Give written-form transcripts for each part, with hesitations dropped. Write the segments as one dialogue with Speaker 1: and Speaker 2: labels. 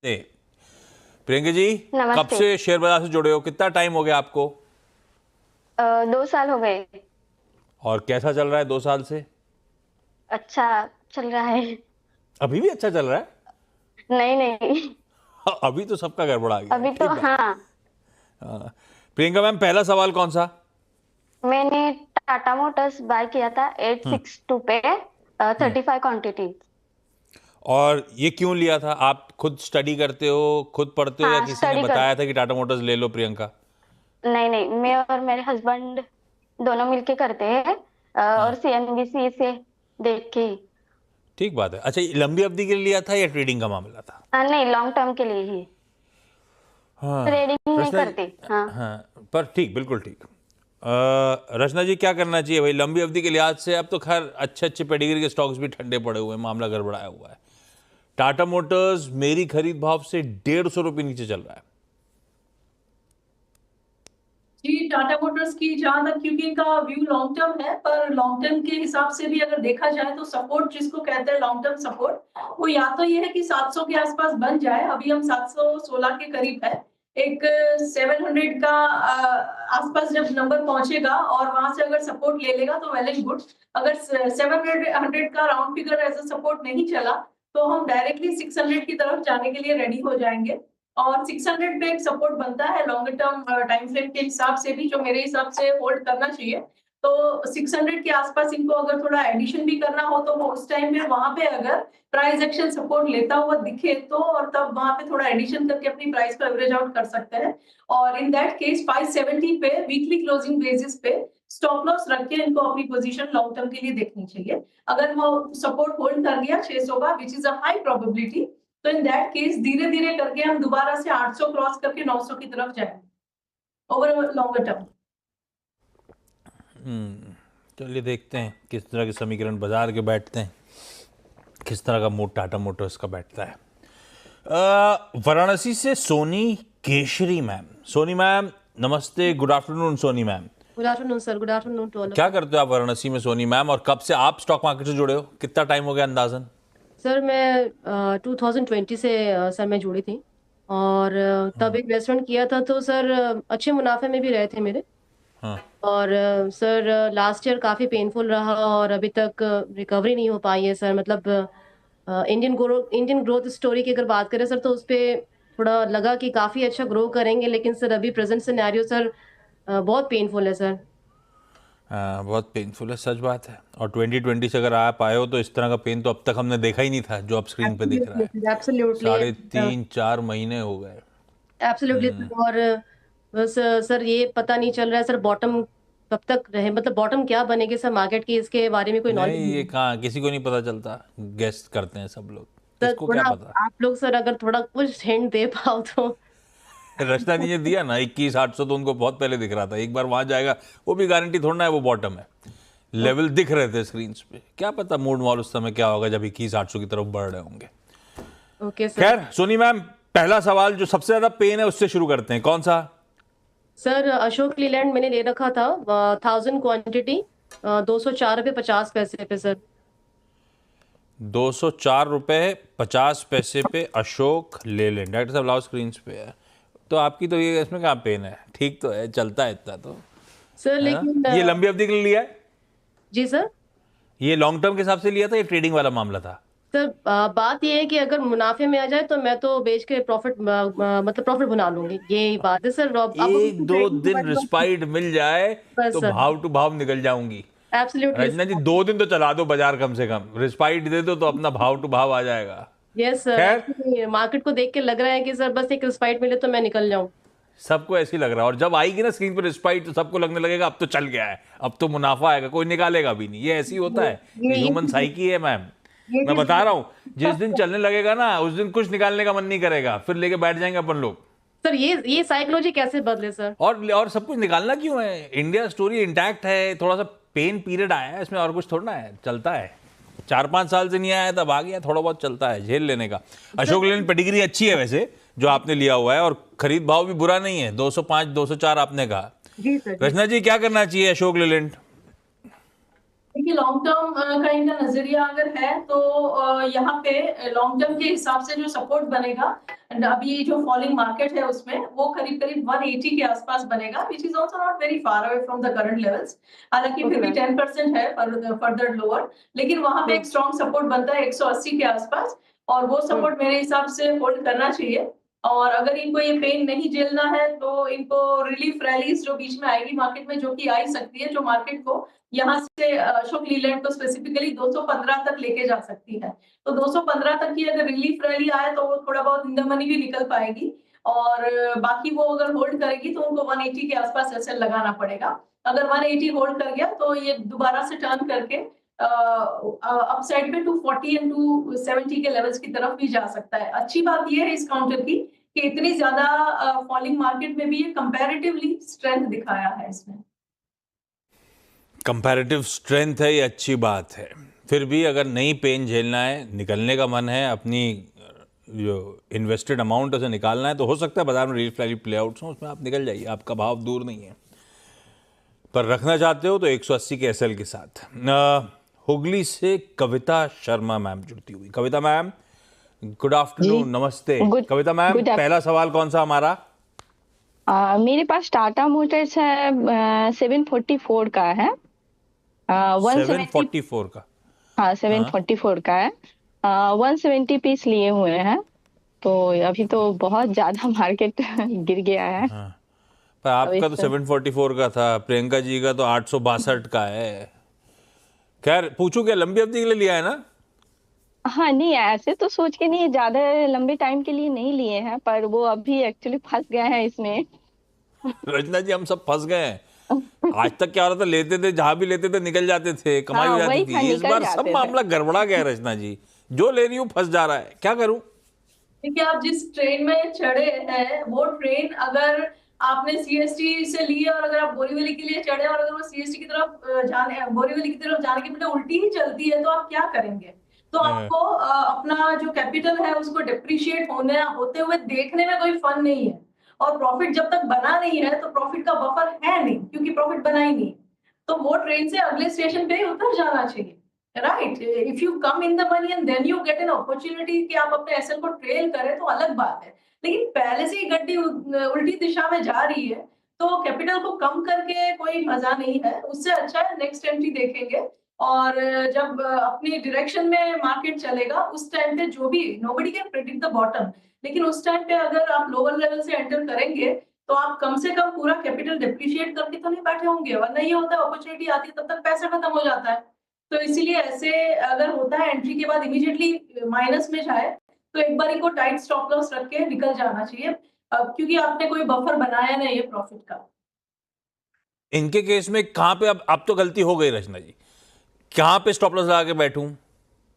Speaker 1: ए, प्रियंका जी, कब
Speaker 2: नमस्ते।
Speaker 1: से शेयर बाजार से जुड़े हो? कितना टाइम हो गया आपको?
Speaker 2: 2 साल हो गए।
Speaker 1: और कैसा चल रहा है 2 साल से?
Speaker 2: अच्छा चल रहा है।
Speaker 1: अभी भी अच्छा चल रहा है?
Speaker 2: नहीं नहीं।
Speaker 1: हाँ, अभी तो सबका गड़बड़ा गया है।
Speaker 2: अभी तो
Speaker 1: ठीक बात।
Speaker 2: हाँ।
Speaker 1: हाँ। प्रियंका मैम, पहला सवाल कौन सा?
Speaker 2: मैंने टाटा मोटर्स बाय किया था 862 पे, 35 क्वांटिटी।
Speaker 1: और ये क्यों लिया था? आप खुद स्टडी करते हो, खुद पढ़ते हो, या
Speaker 2: हाँ
Speaker 1: किसी ने
Speaker 2: स्टडी कर।
Speaker 1: बताया था कि टाटा मोटर्स ले लो प्रियंका?
Speaker 2: नहीं नहीं, मैं और मेरे हस्बैंड दोनों मिलके करते हैं, और सीएनबीसी से देख के ही।
Speaker 1: ठीक बात है। अच्छा, ये लंबी अवधि के लिए लिया था या ट्रेडिंग का मामला था?
Speaker 2: नहीं, लॉन्ग टर्म के लिए ही।
Speaker 1: हाँ।
Speaker 2: ट्रेडिंग नहीं
Speaker 1: रचना जी।
Speaker 2: करते हाँ।
Speaker 1: हाँ, पर ठीक, बिल्कुल ठीक। रचना जी, क्या करना चाहिए भाई लंबी अवधि के लिहाज से? अब तो खैर अच्छे अच्छे पेडिग्री के स्टॉक्स भी ठंडे पड़े हुए हैं, मामला गड़बड़ाया हुआ है। टाटा मोटर्स मेरी खरीद भाव से 150 रुपये नीचे चल रहा है।
Speaker 3: जी, टाटा मोटर्स की जहां तक, क्योंकि इनका व्यू लॉन्ग टर्म है, पर लॉन्ग टर्म के हिसाब से भी अगर देखा जाए तो सपोर्ट जिसको कहते हैं लॉन्ग टर्म सपोर्ट, वो या तो ये है कि 700 के आसपास बन जाए। अभी हम 716 के करीब है। एक 700 का आसपास जब नंबर पहुंचेगा और वहां से अगर सपोर्ट ले लेगा तो वेल एंड गुड। अगर 700 का round figure as a support नहीं चला तो हम डायरेक्टली 600 की तरफ जाने के लिए रेडी हो जाएंगे। और 600 पे एक सपोर्ट बनता है लॉन्ग टर्म टाइम फ्रेम के हिसाब से भी, जो मेरे हिसाब से होल्ड करना चाहिए। तो 600 के आसपास इनको अगर थोड़ा एडिशन भी करना हो तो वो उस टाइम में वहां पे अगर प्राइस एक्शन सपोर्ट लेता हुआ दिखे तो, और तब वहां पे थोड़ा एडिशन करके अपनी प्राइस को एवरेज आउट कर सकते हैं। और इन दैट केस 570 पे वीकली क्लोजिंग बेसिस पे स्टॉप लॉस रख के इनको अपनी पोजीशन लॉन्ग टर्म के लिए देखनी चाहिए। अगर वो सपोर्ट होल्ड कर लिया 600 का, which is a high probability, तो इन दैट केस धीरे धीरे करके हम दोबारा से 800 क्रॉस करके 900 की तरफ जाएंगे ओवर लॉन्गर टर्म।
Speaker 1: चलिए देखते हैं किस तरह के समीकरण बाजार के बैठते हैं, किस तरह का मूड टाटा मोटर्स का बैठता है। वाराणसी से सोनी केशरी मैम। सोनी मैम नमस्ते, good afternoon Soni ma'am.
Speaker 4: Good afternoon sir, good afternoon to all.
Speaker 1: क्या करते हो आप वाराणसी में सोनी मैम, और कब से आप स्टॉक मार्केट से जुड़े हो? कितना टाइम हो गया अंदाजन?
Speaker 4: सर मैं 2020 से सर मैं जुड़ी थी, और तब इन्वेस्टमेंट किया था तो सर अच्छे मुनाफे में भी रहे थे मेरे।
Speaker 1: हाँ।
Speaker 4: और सर लास्ट ईयर काफ़ी पेनफुल रहा और अभी तक रिकवरी नहीं हो पाई है सर। मतलब इंडियन ग्रोथ स्टोरी की अगर बात करें सर, तो उस पर थोड़ा लगा कि काफ़ी अच्छा ग्रो करेंगे, लेकिन सर अभी प्रेजेंट सिनेरियो सर बहुत पेनफुल है सर।
Speaker 1: हाँ, बहुत पेनफुल है, सच बात है। और 2020 से अगर आप आए हो तो इस तरह का पेन तो अब तक हमने देखा ही नहीं था जो अब स्क्रीन पे दिख रहा है।
Speaker 4: एब्सोल्युटली
Speaker 1: 3.5-4 महीने हो गए।
Speaker 4: एब्सोल्युटली। और बस सर ये पता नहीं चल रहा है सर बॉटम कब तक रहे, मतलब बॉटम क्या बनेगी सर मार्केट की, इसके बारे में कोई नॉलेज
Speaker 1: नहीं,
Speaker 4: नहीं
Speaker 1: ये
Speaker 4: है।
Speaker 1: कहाँ, किसी को नहीं पता चलता। गेस करते हैं सब लोग,
Speaker 4: सर
Speaker 1: किसको क्या
Speaker 4: थोड़ा
Speaker 1: पता।
Speaker 4: आप लोग सर अगर थोड़ा कुछ हिंट दे पाओ तो।
Speaker 1: रचना जी ने दिया ना 21,800, तो उनको बहुत पहले दिख रहा था। एक बार वहां जाएगा, वो भी गारंटी थोड़ा ना है वो बॉटम है। लेवल दिख रहे थे स्क्रीन पे, क्या पता मूड मॉल उस समय क्या होगा जब 21,800 की तरफ बढ़ रहे होंगे।
Speaker 4: Okay sir.
Speaker 1: खैर सोनी मैम, पहला सवाल जो सबसे ज्यादा पेन है उससे शुरू करते हैं, कौन सा?
Speaker 4: सर अशोक लीलैंड मैंने ले रखा था 1000 क्वांटिटी, 204 रुपये 50 पैसे पे सर।
Speaker 1: 204 रुपये 50 पैसे पे अशोक लेलैंड। डॉक्टर साहब लाओ, स्क्रीन पे है तो आपकी, तो ये इसमें क्या पेन है? ठीक तो है, चलता है इतना तो,
Speaker 4: सर
Speaker 1: है ना?
Speaker 4: लेकिन
Speaker 1: ये लंबी अवधि के लिए लिया है?
Speaker 4: जी सर।
Speaker 1: ये लॉन्ग टर्म के हिसाब से लिया था, ये ट्रेडिंग वाला मामला था?
Speaker 4: सर बात ये है कि अगर मुनाफे में आ जाए तो मैं तो बेच के प्रॉफिट मतलब प्रॉफिट बना लूंगी, यही बात है सर। अब
Speaker 1: एक दो
Speaker 4: ट्रेडिंग के
Speaker 1: दिन
Speaker 4: बारे में
Speaker 1: रिस्पाइट मिल जाए
Speaker 4: बस
Speaker 1: तो
Speaker 4: सर।
Speaker 1: भाव टू भाव निकल जाऊंगी।
Speaker 4: एब्सोल्युटली
Speaker 1: रचना जी, 2 दिन तो चला दो बाजार, कम से कम रिस्पाइट दे दो तो अपना भाव टू भाव आ जाएगा।
Speaker 4: Yes sir.
Speaker 1: खैर,
Speaker 4: एक्चुअली मार्केट को देख के लग रहा है कि सर बस एक रिस्पाइट मिले तो मैं निकल जाऊं।
Speaker 1: सबको ऐसे ही लग रहा है, और जब आएगी ना स्क्रीन पर रिस्पाइट तो सबको लगने लगेगा अब तो चल गया है, अब तो मुनाफा आएगा, कोई निकालेगा भी नहीं। ये ऐसे ही होता है, ये
Speaker 4: ये
Speaker 1: ह्यूमन साइकी है मैम।
Speaker 4: ये
Speaker 1: मैं
Speaker 4: चीज
Speaker 1: बता रहा हूं, जिस दिन चलने लगेगा ना उस दिन कुछ निकालने का मन नहीं करेगा, फिर लेके बैठ जाएंगे अपन लोग।
Speaker 4: सर ये साइकोलॉजी कैसे बदले सर?
Speaker 1: और सब कुछ निकालना क्यों है? इंडिया स्टोरी इंटैक्ट है, थोड़ा सा पेन पीरियड आया है इसमें, और कुछ थोड़ा ना है, चलता है। 4-5 साल से नहीं आया, तब आ गया, थोड़ा बहुत चलता है, झेल लेने का। अशोक लेलैंड पेडिग्री अच्छी है वैसे जो आपने लिया हुआ है, और खरीद भाव भी बुरा नहीं है, 205-204 आपने कहा।
Speaker 4: जी सर।
Speaker 1: रचना जी, क्या करना चाहिए अशोक लेलैंड?
Speaker 3: देखिए लॉन्ग टर्म का इनका नजरिया अगर है तो यहाँ पे लॉन्ग टर्म के हिसाब से जो सपोर्ट बनेगा, and अभी जो फॉलिंग मार्केट है उसमें वो करीब करीब 180 के आसपास बनेगा, which is also not very far away from the current levels. हालांकि फिर भी
Speaker 4: ओके।
Speaker 3: 10% है फर्दर लोअर, लेकिन वहां पे एक स्ट्रॉन्ग सपोर्ट बनता है 180 के आसपास, और वो सपोर्ट मेरे हिसाब से होल्ड करना चाहिए। और अगर इनको ये पेन नहीं झेलना है तो इनको रिलीफ रैलीज जो बीच में आएगी मार्केट में, जो कि आ ही सकती है, जो मार्केट को यहाँ से अशोक लीलैंड को स्पेसिफिकली 215 तक लेके जा सकती है। तो 215 तक की अगर रिलीफ रैली आए तो वो थोड़ा बहुत इन द मनी भी निकल पाएगी, और बाकी वो अगर होल्ड करेगी तो उनको 180 के आसपास एसएल लगाना पड़ेगा। अगर 180 होल्ड कर गया तो ये दोबारा से टर्न करके अपसाइड पे 240 एंड 270 के लेवल्स की तरफ भी जा सकता है। अच्छी बात ये है इस काउंटर की कि इतनी ज्यादा फॉलिंग मार्केट में भी ये कंपैरेटिवली स्ट्रेंथ दिखाया है इसमें।
Speaker 1: कंपैरेटिव स्ट्रेंथ है, ये अच्छी बात है। फिर भी अगर नई पेन झेलना है, निकलने का मन है, अपनी जो इन्वेस्टेड अमाउंट उसे निकालना है, तो हो सकता है बाजार में रिलीफ रैली प्ले आउट्स हो, उसमें आप निकल जाइए, आपका भाव दूर नहीं है। पर रखना चाहते हो तो 180 के एसएल के साथ। हुगली से कविता शर्मा मैम जुड़ती हुई। कविता मैम, गुड आफ्टरनून, नमस्ते। कविता मैम, पहला सवाल कौन सा हमारा?
Speaker 5: मेरे पास टाटा मोटर्स है, 744 का है, 170।
Speaker 1: 744 का?
Speaker 5: हाँ 744 का है, 170 पीस लिए हुए हैं। तो अभी तो बहुत ज्यादा मार्केट गिर गया है।
Speaker 1: हाँ, पर आपका तो 744 का था, प्रियंका जी का तो 862 का है। खैर, पूछूं क्या, लंबी अवधि के लिए लिया है ना?
Speaker 5: हाँ नहीं, ऐसे तो सोच के नहीं, ज्यादा लंबे टाइम के लिए नहीं लिए हैं, पर वो अभी एक्चुअली फंस गए हैं इसमें।
Speaker 1: रचना जी, हम सब फंस गए हैं। आज तक क्या हो रहा था, लेते थे, जहां भी लेते थे निकल जाते थे, कमाई हो
Speaker 5: हाँ,
Speaker 1: जाती
Speaker 5: वही
Speaker 1: थी।
Speaker 5: था,
Speaker 1: इस
Speaker 5: निकल
Speaker 1: बार सब
Speaker 5: जाते थे।
Speaker 1: मामला गड़बड़ा गया है रचना जी, जो ले रही हूँ फंस जा रहा है, क्या करूं?
Speaker 3: देखिए आप जिस ट्रेन में चढ़े हैं वो ट्रेन अगर आपने सीएसटी से ली है और अगर आप बोरीवली के लिए चढ़े और अगर वो सीएसटी की तरफ बोरीवली की तरफ जाने के बजाय उल्टी ही चलती है तो आप क्या करेंगे? तो आपको अपना जो कैपिटल है उसको डिप्रिशिएट होते हुए देखने में कोई फन नहीं है, और प्रॉफिट जब तक बना नहीं है तो प्रॉफिट का बफर है नहीं, क्योंकि प्रॉफिट बना ही नहीं। तो वो ट्रेन से अगले स्टेशन पे ही उतर जाना चाहिए, right? If you come in the money and then you get an opportunity कि आप अपने एसएल को ट्रेल करें तो अलग बात है, लेकिन पहले से ही गड्डी उल्टी दिशा में जा रही है तो कैपिटल को कम करके कोई मजा नहीं है। उससे अच्छा है नेक्स्ट एंट्री देखेंगे, और जब अपनी डायरेक्शन में मार्केट चलेगा उस टाइम पे जो भी, nobody can predict the bottom, लेकिन उस टाइम पे अगर आप लोअर लेवल से एंटर करेंगे तो आप कम से कम पूरा कैपिटल डिप्रिशिएट करके तो नहीं बैठे होंगे, वरना ये होता है अपॉर्चुनिटी आती है तब तक पैसा खत्म हो जाता है। तो इसीलिए ऐसे अगर होता है एंट्री के बाद इमीडिएटली माइनस में जाए तो एक बार को टाइट स्टॉप लॉस रख के निकल जाना चाहिए, क्योंकि आपने कोई बफर बनाया नहीं है प्रॉफिट का।
Speaker 1: इनके केस में कहाँ पे अब तो गलती हो गई रचना जी, कहाँ पे स्टॉप लॉस लगा के बैठूं?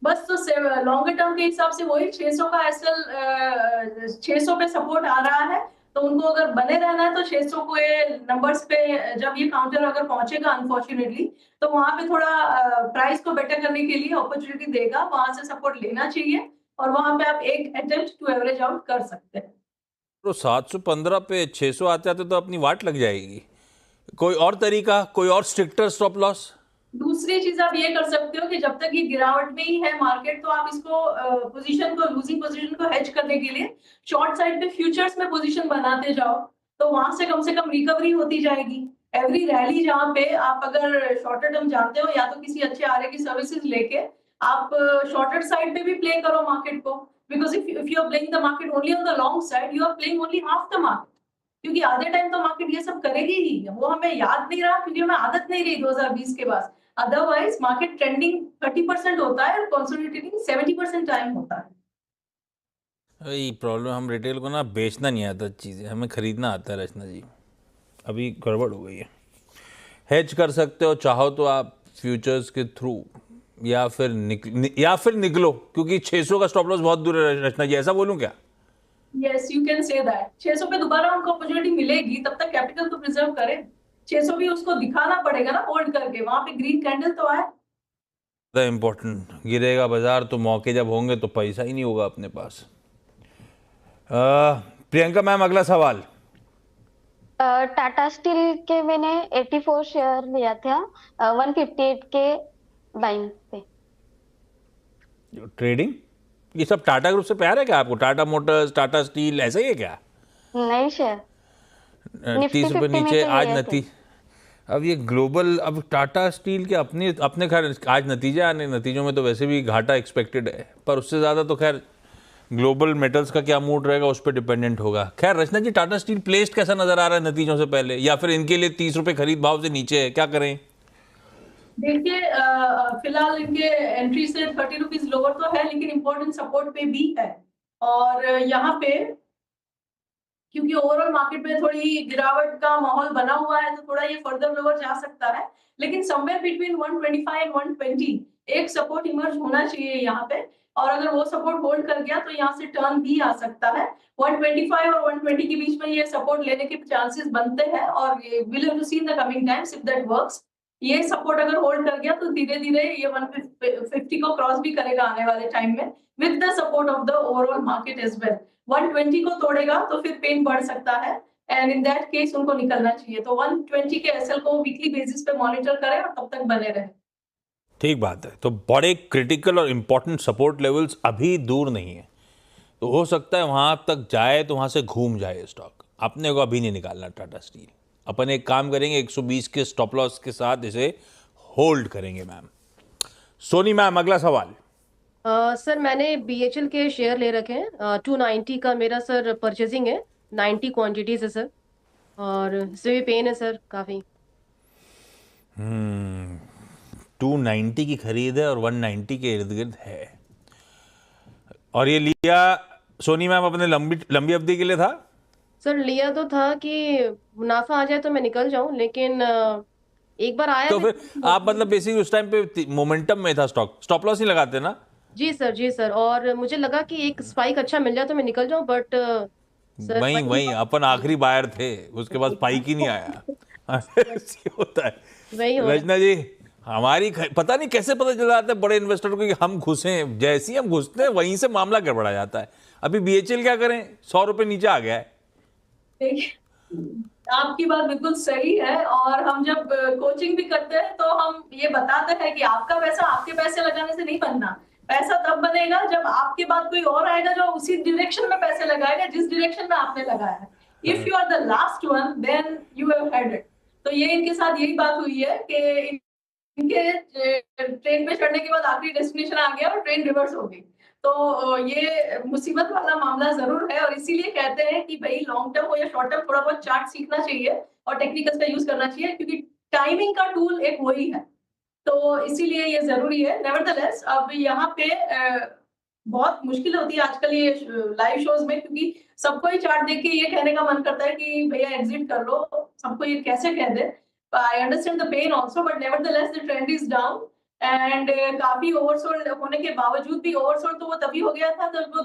Speaker 3: बस तो लॉन्गर टर्म के हिसाब से वही 600 का एसएल, 600 पे सपोर्ट आ रहा है, तो उनको अगर बने रहना है तो 600 के नंबर्स पे जब ये काउंटर अगर पहुंचेगा अनफॉर्चुनेटली तो वहां पे थोड़ा प्राइस को बेटर करने के लिए अपॉर्चुनिटी देगा, वहां से सपोर्ट लेना चाहिए और वहां पे आप एक अटेम्प्ट टू एवरेज आउट कर सकते हैं।
Speaker 1: तो 715 पे 600 आते आते तो अपनी वाट लग जाएगी। कोई और तरीका, कोई और स्ट्रिक्टर स्टॉप लॉस?
Speaker 3: दूसरी चीज आप ये कर सकते हो कि जब तक ये गिरावट में ही है मार्केट तो आप इसको पोजीशन को, लूजिंग पोजीशन को हेज करने के लिए शॉर्ट साइड पे फ्यूचर्स में पोजीशन बनाते जाओ, तो वहां से कम रिकवरी होती जाएगी। एवरी रैली जहां पे आप अगर शॉर्टर टर्म जानते हो या तो किसी अच्छे आरए की सर्विसेज लेके आप शॉर्टर साइड पे भी प्ले करो मार्केट को, because if you are playing the market only on the long side you are playing only half the market, क्योंकि आधे टाइम तो मार्केट ये सब करेगी ही। वो हमें याद नहीं रहा क्योंकि हमें आदत नहीं रही 2020 के बाद, अदरवाइज मार्केट ट्रेंडिंग 30% होता है और कंसोलिडेटिंग 70% टाइम होता है।
Speaker 1: वही प्रॉब्लम, हम रिटेल को ना बेचना नहीं आता चीज़ें, हमें खरीदना आता है रचना जी। अभी गड़बड़ हो गई है। हेज कर सकते हो चाहो तो आप फ्यूचर्स के थ्रू, या फिर निकलो, क्योंकि 600 का स्टॉप लॉस बहुत दूर है रचना जी, ऐसा बोलूं क्या?
Speaker 3: Yes you can say that. 600 पे दोबारा उनको अपॉर्चुनिटी मिलेगी, तब तक कैपिटल तो प्रिजर्व करें। 600 भी उसको दिखाना पड़ेगा ना होल्ड करके, वहां पे ग्रीन कैंडल तो आए।
Speaker 1: इम्पोर्टेंट, गिरेगा बाजार तो मौके जब होंगे तो पैसा ही नहीं होगा अपने पास। प्रियंका मैम, अगला सवाल।
Speaker 2: टाटा स्टील के मैंने 84 शेयर लिया था 158 के बाइंग पे।
Speaker 1: ट्रेडिंग, ये सब टाटा ग्रुप से प्यार है क्या आपको? टाटा मोटर्स, टाटा स्टील, ऐसा ही है क्या?
Speaker 2: नहीं शेयर, निफ्टी
Speaker 1: 30 रुपये
Speaker 2: 50 में
Speaker 1: नीचे
Speaker 2: तो
Speaker 1: आज
Speaker 2: लिए थे।
Speaker 1: अब ये ग्लोबल, अब टाटा स्टील के अपने अपने खैर आज नतीजे आने, नतीजों में तो वैसे भी घाटा एक्सपेक्टेड है, पर उससे ज़्यादा तो खैर ग्लोबल मेटल्स का क्या मूड रहेगा उस पर डिपेंडेंट होगा। खैर रचना जी, टाटा स्टील प्लेस्ड कैसा नजर आ रहा है नतीजों से पहले, या फिर इनके लिए 30 रुपये खरीद भाव से नीचे है, क्या करें?
Speaker 3: देखिए, फिलहाल इनके एंट्री से 30 रुपीज लोअर तो है, लेकिन इंपॉर्टेंट सपोर्ट पे भी है। और यहाँ पे क्योंकि ओवरऑल मार्केट में थोड़ी गिरावट का माहौल बना हुआ है, तो थोड़ा ये फर्दर लोअर जा सकता है, लेकिन समवेयर बिटवीन 125 एंड 120 एक सपोर्ट इमर्ज होना चाहिए यहाँ पे। और अगर वो सपोर्ट होल्ड कर गया तो यहाँ से टर्न भी आ सकता है। 125 और 120 के बीच में ये सपोर्ट लेने के चांसेस बनते हैं, और will have to see in the coming times if that works. ये सपोर्ट अगर होल्ड कर गया तो धीरे धीरे ये 150 को क्रॉस भी करेगा आने वाले टाइम में, with the support of the overall market as well. 120 को तोड़ेगा तो फिर पेन बढ़ सकता है, एंड इन दैट केस उनको निकलना चाहिए। तो 120 के एसएल को वीकली बेसिस पे मॉनिटर करें और तब तक बने रहे।
Speaker 1: ठीक बात है। तो बड़े क्रिटिकल और इंपॉर्टेंट सपोर्ट लेवल्स अभी दूर नहीं है, तो हो सकता है वहां तक जाए तो वहां से घूम जाए स्टॉक। अपने को अभी नहीं निकालना टाटा स्टील। अपन एक काम करेंगे, 120 के स्टॉप लॉस के साथ इसे होल्ड करेंगे। मैम सोनी मैम, अगला सवाल।
Speaker 4: सर मैंने बीएचएल के शेयर ले रखे हैं, 290 का मेरा सर परचेजिंग है, 90 क्वांटिटीज है सर, और इससे भी पेन है सर काफ़ी।
Speaker 1: 290 की खरीद है और 190 के इर्द गिर्द है, और ये लिया सोनी मैम अपने लंबी अवधि के लिए था?
Speaker 4: सर लिया तो था कि मुनाफा आ जाए तो मैं निकल जाऊं, लेकिन एक बार आया
Speaker 1: तो फिर आप मतलब बेसिकली उस टाइम पे मोमेंटम में था स्टॉक, स्टॉप लॉस नहीं लगाते ना?
Speaker 4: जी सर, जी सर, और मुझे लगा कि एक स्पाइक अच्छा मिल जाए तो मैं निकल जाऊं, बट सर
Speaker 1: वहीं वहीं अपन आखिरी बायर थे, उसके बाद स्पाइक ही नहीं आया। ऐसे होता है।
Speaker 4: वही हो रहा है।
Speaker 1: रचना जी, हमारी पता नहीं कैसे पता चल जाता है बड़े इन्वेस्टर को कि हम घुसे, जैसे ही हम घुसते हैं वहीं से मामला गड़बड़ा जाता है। अभी बीएचएल क्या करें, 100 रुपये नीचे आ गया है।
Speaker 3: देखिए, आपकी बात बिल्कुल सही है, और हम जब कोचिंग भी करते हैं तो हम ये बताते हैं कि आपका पैसा आपके पैसे लगाने से नहीं बनना। पैसा तब बनेगा जब आपके बाद कोई और आएगा जो उसी डायरेक्शन में पैसे लगाएगा जिस डायरेक्शन में आपने लगाया है। If you are the last one then you have had it. तो ये इनके साथ यही बात हुई है कि इनके ट्रेन पे चढ़ने के बाद आखिरी डेस्टिनेशन आ गया और ट्रेन रिवर्स हो गई। तो ये मुसीबत वाला मामला जरूर है, और इसीलिए कहते हैं कि भाई लॉन्ग टर्म हो या शॉर्ट टर्म थोड़ा बहुत चार्ट सीखना चाहिए और टेक्निकल्स का यूज करना चाहिए, क्योंकि टाइमिंग का टूल एक वही है। तो इसीलिए ये जरूरी है। नेवरदलेस अब यहाँ पे बहुत मुश्किल होती है आजकल ये लाइव शोज में, क्योंकि सबको ही चार्ट देख के ये कहने का मन करता है कि भैया एग्जिट कर लो, सबको ये कैसे कह दे। I understand the pain also, but nevertheless the trend is down, and काफी ओवरसोल्ड होने के बावजूद भी, ओवरसोल्ड तो वो तभी हो गया था जब वो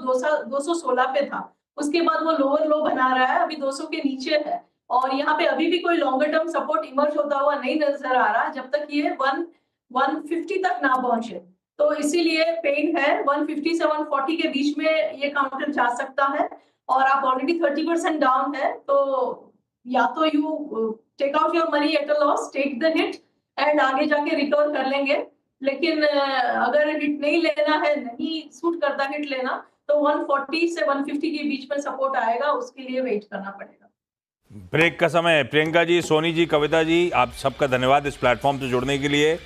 Speaker 3: 216 पे था, उसके बाद वो लोअर लो बना रहा है, अभी 200 के नीचे है, और यहाँ पे अभी भी कोई लॉन्गर टर्म सपोर्ट इमर्ज होता हुआ नहीं नजर आ रहा जब तक ये 150 तक ना पहुंचे। तो इसीलिए पेन है। 150 से 140 के बीच में ये काउंटर जा सकता है, और आप ऑलरेडी 30% डाउन है, तो या तो you take out your money at a loss, take the hit, and आगे जाके रिकवर कर लेंगे। लेकिन अगर हिट नहीं लेना है, नहीं सूट करता हिट लेना, तो 140 से 150 के बीच में सपोर्ट आएगा, उसके लिए वेट करना पड़ेगा।
Speaker 1: ब्रेक का समय है। प्रियंका जी, सोनी जी, कविता जी, आप सबका धन्यवाद इस प्लेटफॉर्म से जुड़ने के लिए।